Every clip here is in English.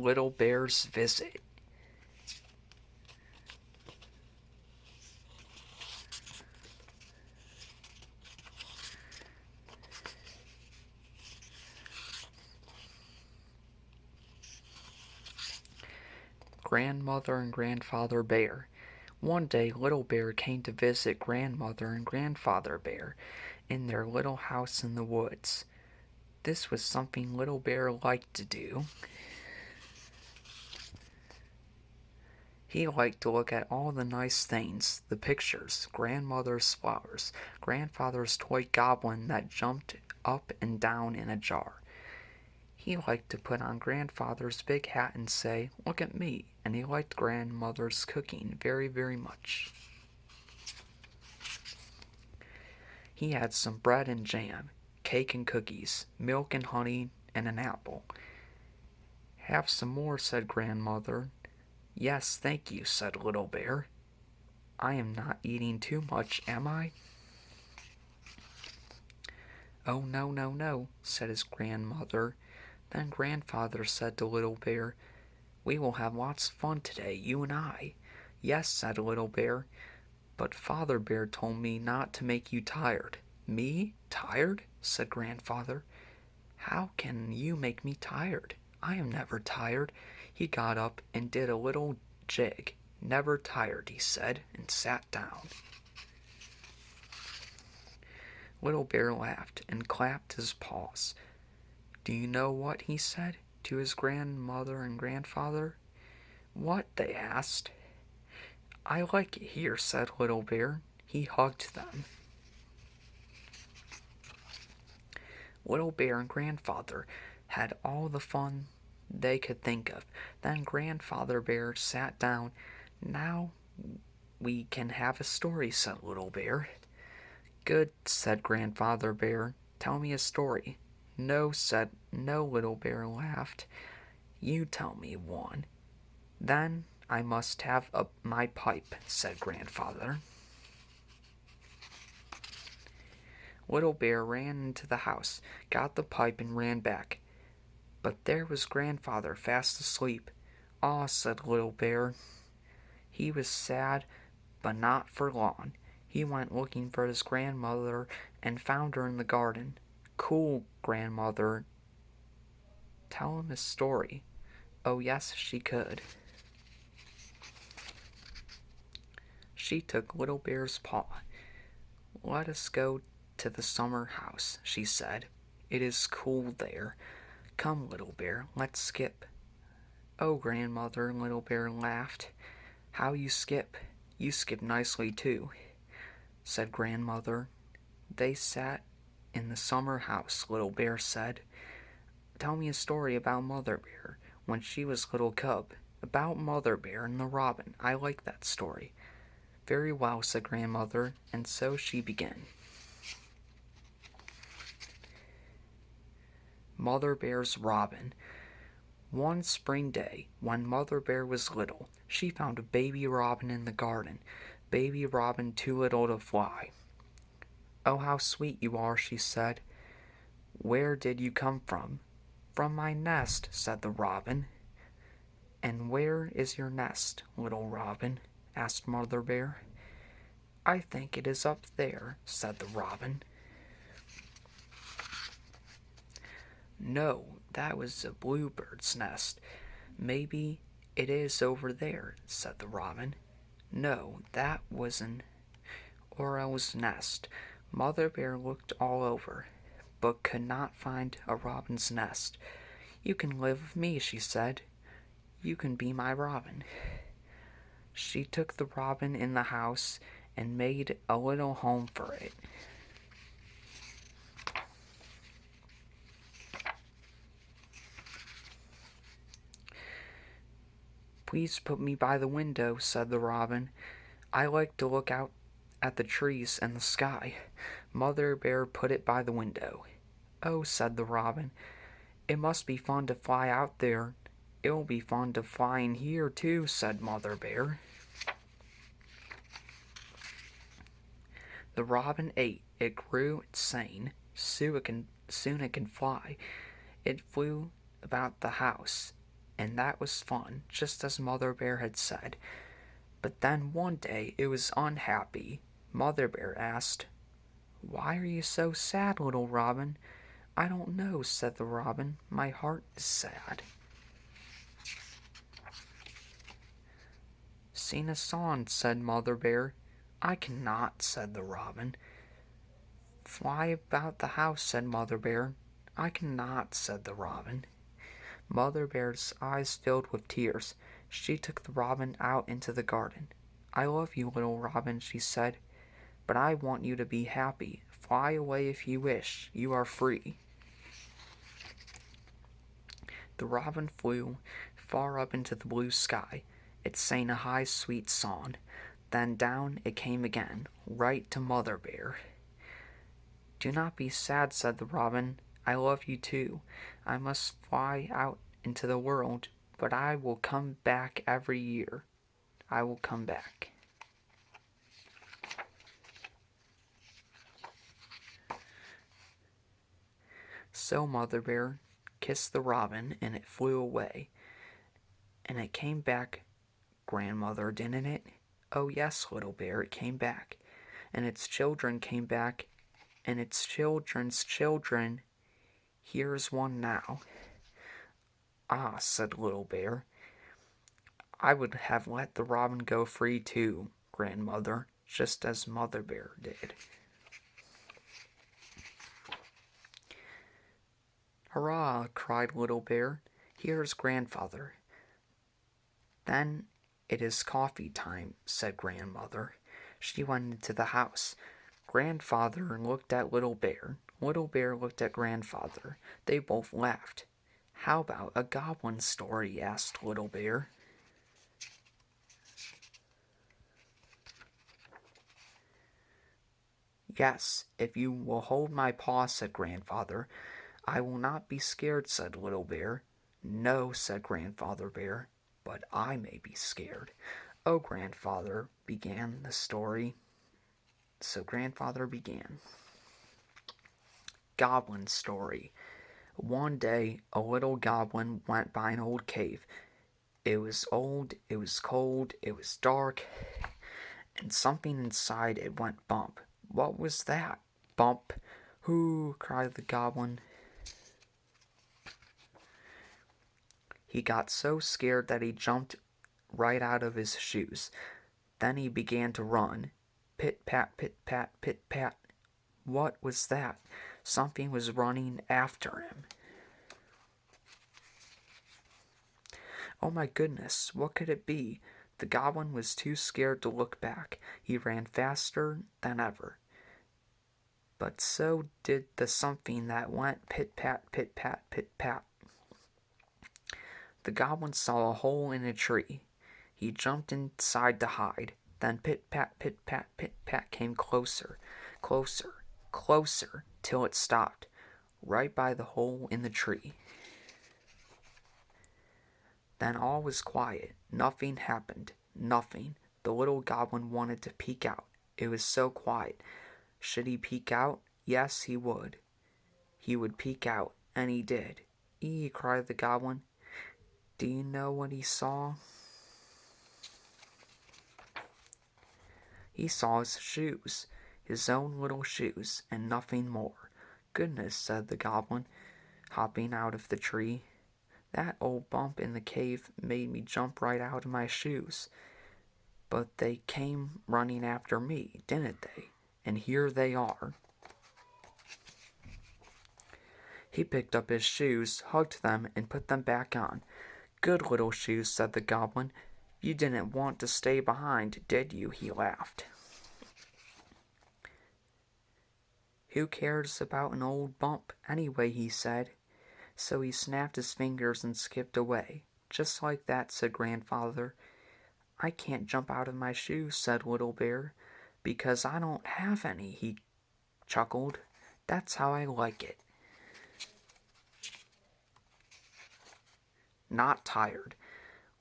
Little Bear's Visit. Grandmother and Grandfather Bear. One day Little Bear came to visit Grandmother and Grandfather Bear in their little house in the woods. This was something Little Bear liked to do. He liked to look at all the nice things, the pictures, Grandmother's flowers, Grandfather's toy goblin that jumped up and down in a jar. He liked to put on Grandfather's big hat and say, "Look at me," and he liked Grandmother's cooking very, very much. He had some bread and jam, cake and cookies, milk and honey, and an apple. "Have some more," said Grandmother. "Yes, thank you," said Little Bear. "I am not eating too much, am I?" "Oh, no, no, no," said his grandmother. Then Grandfather said to Little Bear, "We will have lots of fun today, you and I." "Yes," said Little Bear, "but Father Bear told me not to make you tired." "Me? Tired?" said Grandfather. "How can you make me tired? I am never tired." He got up and did a little jig. "Never tired," he said, and sat down. Little Bear laughed and clapped his paws. "Do you know what?" he said to his grandmother and grandfather. "What?" they asked. "I like it here," said Little Bear. He hugged them. Little Bear and Grandfather had all the fun they could think of. Then Grandfather Bear sat down. "Now we can have a story," said Little Bear. "Good," said Grandfather Bear. "Tell me a story." "No," Little Bear laughed. "You tell me one." "Then I must have my pipe," said Grandfather. Little Bear ran into the house, got the pipe, and ran back. But there was Grandfather fast asleep. "Ah," said Little Bear. He was sad, but not for long. He went looking for his grandmother and found her in the garden. "Cool, Grandmother. Tell him a story." Oh, yes, she could. She took Little Bear's paw. "Let us go to the summer house," she said. "It is cool there. Come, Little Bear, let's skip." "Oh, Grandmother," Little Bear laughed. "How you skip! You skip nicely, too," said Grandmother. They sat in the summer house. Little Bear said, "Tell me a story about Mother Bear when she was little cub. About Mother Bear and the robin. I like that story." "Very well," said Grandmother, and so she began. Mother Bear's Robin. One spring day, when Mother Bear was little, she found a baby robin in the garden. Baby robin too little to fly. "Oh, how sweet you are," she said. "Where did you come from?" "From my nest," said the robin. "And where is your nest, little robin?" asked Mother Bear. "I think it is up there," said the robin. "No, that was a bluebird's nest. Maybe it is over there," said the robin. "No, that was an oriole's nest." Mother Bear looked all over, but could not find a robin's nest. "You can live with me," she said. "You can be my robin." She took the robin in the house and made a little home for it. "Please put me by the window," said the robin. "I like to look out at the trees and the sky." Mother Bear put it by the window. "Oh," said the robin, "it must be fun to fly out there." "It'll be fun to fly in here, too," said Mother Bear. The robin ate, it grew, it sang. Soon it can fly. It flew about the house and that was fun, just as Mother Bear had said. But then one day it was unhappy. Mother Bear asked, "Why are you so sad, little robin?" "I don't know," said the robin. "My heart is sad." "Sing a song," said Mother Bear. "I cannot," said the robin. "Fly about the house," said Mother Bear. "I cannot," said the robin. Mother Bear's eyes filled with tears. She took the robin out into the garden. "I love you, little robin," she said, "but I want you to be happy. Fly away if you wish. You are free." The robin flew far up into the blue sky. It sang a high, sweet song. Then down it came again, right to Mother Bear. "Do not be sad," said the robin. "I love you too. I must fly out into the world, but I will come back every year. I will come back." So Mother Bear kissed the robin, and it flew away. And it came back, Grandmother, didn't it? "Oh, yes, little bear, it came back. And its children came back, and its children's children. Here's one now." "Ah," said Little Bear, "I would have let the robin go free too, Grandmother, just as Mother Bear did." "Hurrah!" cried Little Bear. "Here's Grandfather." "Then it is coffee time," said Grandmother. She went into the house. Grandfather looked at Little Bear. Little Bear looked at Grandfather. They both laughed. "How about a goblin story?" asked Little Bear. "Yes, if you will hold my paw," said Grandfather. "I will not be scared," said Little Bear. "No," said Grandfather Bear, "but I may be scared." "Oh, Grandfather," began the story. So Grandfather began. Goblin story. One day a little goblin went by an old cave. It was old, it was cold, it was dark, and something inside it went bump. What was that? Bump! "Hoo!" cried the goblin. He got so scared that he jumped right out of his shoes. Then he began to run. Pit-pat, pit-pat, pit-pat. What was that? Something was running after him. Oh my goodness, what could it be? The goblin was too scared to look back. He ran faster than ever. But so did the something that went pit-pat, pit-pat, pit-pat. The goblin saw a hole in a tree. He jumped inside to hide. Then pit-pat, pit-pat, pit-pat came closer, closer, closer, till it stopped, right by the hole in the tree. Then all was quiet. Nothing happened. Nothing. The little goblin wanted to peek out. It was so quiet. Should he peek out? Yes, he would. He would peek out, and he did. "Ee!" cried the goblin. Do you know what he saw? He saw his shoes, his own little shoes, and nothing more. "Goodness," said the goblin, hopping out of the tree. "That old bump in the cave made me jump right out of my shoes. But they came running after me, didn't they? And here they are." He picked up his shoes, hugged them, and put them back on. "Good little shoes," said the goblin. "You didn't want to stay behind, did you?" He laughed. "Who cares about an old bump, anyway?" he said. So he snapped his fingers and skipped away. "Just like that," said Grandfather. "I can't jump out of my shoes," said Little Bear, "because I don't have any," he chuckled. "That's how I like it." Not tired.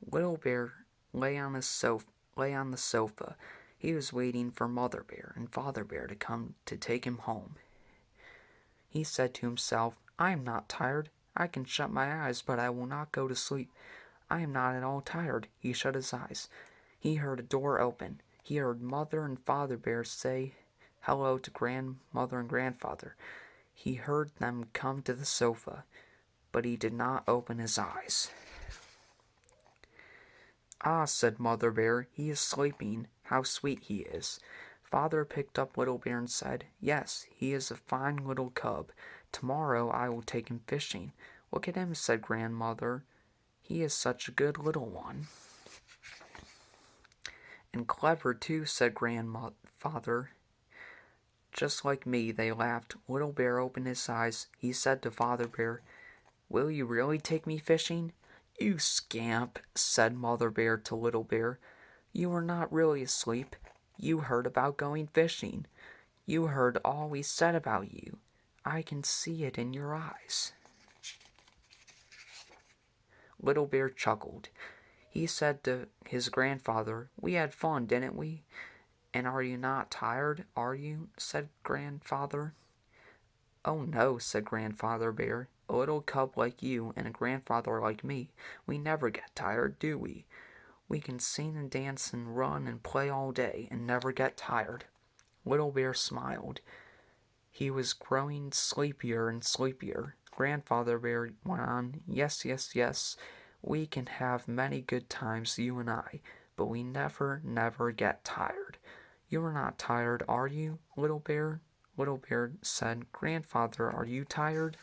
Little Bear lay on the sofa. He was waiting for Mother Bear and Father Bear to come to take him home. He said to himself, "I am not tired. I can shut my eyes, but I will not go to sleep. I am not at all tired." He shut his eyes. He heard a door open. He heard Mother and Father Bear say hello to Grandmother and Grandfather. He heard them come to the sofa, but he did not open his eyes. "Ah," said Mother Bear, "he is sleeping. How sweet he is." Father picked up Little Bear and said, "Yes, he is a fine little cub. Tomorrow I will take him fishing." "Look at him," said Grandmother. "He is such a good little one." "And clever, too," said Grandfather. Just like me, they laughed. Little Bear opened his eyes. He said to Father Bear, "Will you really take me fishing?" "You scamp," said Mother Bear to Little Bear. "You were not really asleep. You heard about going fishing. You heard all we said about you. I can see it in your eyes." Little Bear chuckled. He said to his grandfather, "We had fun, didn't we?" "And are you not tired, are you?" said Grandfather. "Oh no," said Grandfather Bear. "A little cub like you and a grandfather like me, we never get tired, do we? We can sing and dance and run and play all day and never get tired." Little Bear smiled. He was growing sleepier and sleepier. Grandfather Bear went on, "Yes, yes, yes, we can have many good times, you and I, but we never, never get tired. You are not tired, are you, Little Bear?" Little Bear said, "Grandfather, are you tired?"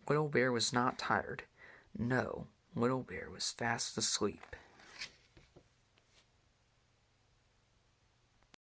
Little Bear was not tired. No, Little Bear was fast asleep.